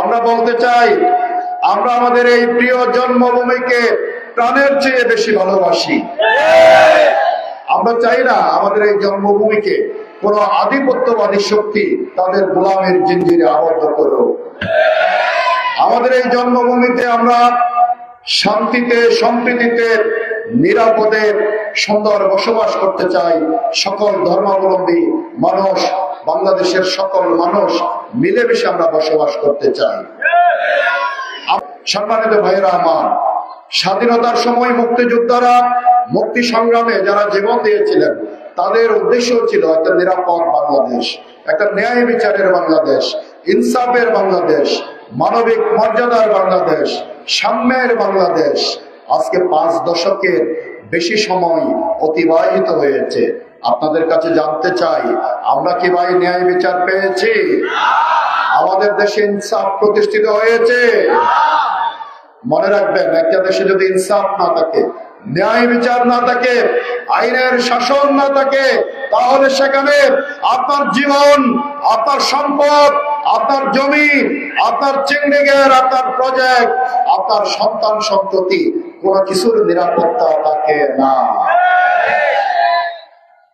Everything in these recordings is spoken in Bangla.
আমরা বলতে চাই, আমরা আমাদের এই প্রিয় জন্মভূমিকে প্রাণের চেয়ে বেশি ভালোবাসি। আমরা চাই না আমাদের এই জন্মভূমিকে কোন আধিপত্যবাদী শক্তি তাদের গোলামের জিঞ্জিরে আবদ্ধ করুক। আমাদের এই জন্মভূমিতে আমরা শান্তিতে, সম্প্রীতিতে, নিরাপদে সুন্দর বসবাস করতে চাই। সকল ধর্মাবলম্বী মানুষ, বাংলাদেশের সকল মানুষ মিলেমিশে আমরা বসবাস করতে চাই। সম্মানিত ভাইয়েরা আমার, স্বাধীনতার সময় মুক্তিযোদ্ধারা মুক্তি সংগ্রামে যারা জীবন দিয়েছিলেন, তাদের উদ্দেশ্য ছিল একটা নিরাপদ বাংলাদেশ, একটা ন্যায় বিচারের বাংলাদেশ, ইনসাফের বাংলাদেশ, মানবিক মর্যাদার বাংলাদেশ, সাম্যের বাংলাদেশ। আজকে 5 দশকের বেশি সময় অতিবাহিত হয়েছে। আপনাদের কাছে জানতে চাই, আমরা কি ভাই ন্যায় বিচার পেয়েছি? আমাদের দেশে ইনসাফ প্রতিষ্ঠিত হয়েছে? মনে রাখবেন, একটা দেশে যদি ইনসাফ না থাকে, ন্যায় বিচার না থাকে, আইনের শাসন না থাকে, তাহলে সেখানে আপনার জীবন, আপনার সম্পদ, আপনার জমি, আপনার চিংড়িগের, আপনার প্রজেক্ট, আপনার সন্তান সন্ততি, কোনো কিছুর নিরাপত্তা থাকে না।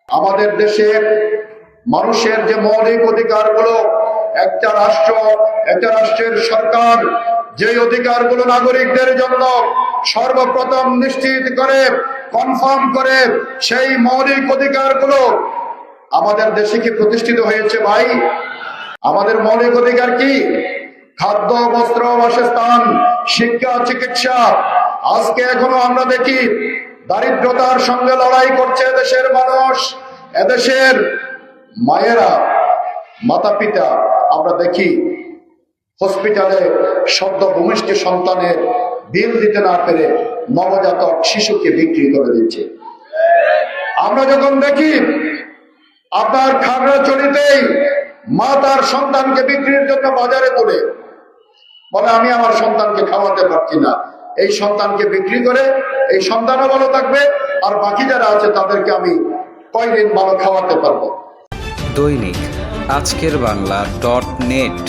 আমাদের দেশের মানুষের যে মৌলিক অধিকারগুলো, একটা রাষ্ট্রের সরকার যে অধিকারগুলো নাগরিকদের জন্য সর্বপ্রথম নিশ্চিত করে, কনফার্ম করে, সেই মৌলিক অধিকারগুলো আমাদের দেশে কি প্রতিষ্ঠিত হয়েছে ভাই? আমাদের মৌলিক অধিকার কি? খাদ্য, বস্ত্র, বাসস্থান, শিক্ষা, চিকিৎসা। আজকে এখনো আমরা দেখি দারিদ্রতার সঙ্গে লড়াই করছে দেশের মানুষ। এদেশের মায়েরা, মাতা পিতা, আমরা দেখি হসপিটালে সদ্য ভূমিষ্ঠ সন্তানের বিল দিতে না পেরে নবজাতক শিশুকে বিক্রি করে দিচ্ছে। আমরা যখন দেখি আপনার খাগড়াছড়িতেই মা তার সন্তানকে বিক্রির জন্য বাজারে তোলে, বলে আমি আমার সন্তানকে খাওয়াতে পারছি না, এই সন্তানকে বিক্রি করে এই সন্তানও ভালো থাকবে, আর বাকি যারা আছে তাদেরকে আমি কয়দিন ভালো খাওয়াতে পারবো। দৈনিক আজকের বাংলা .net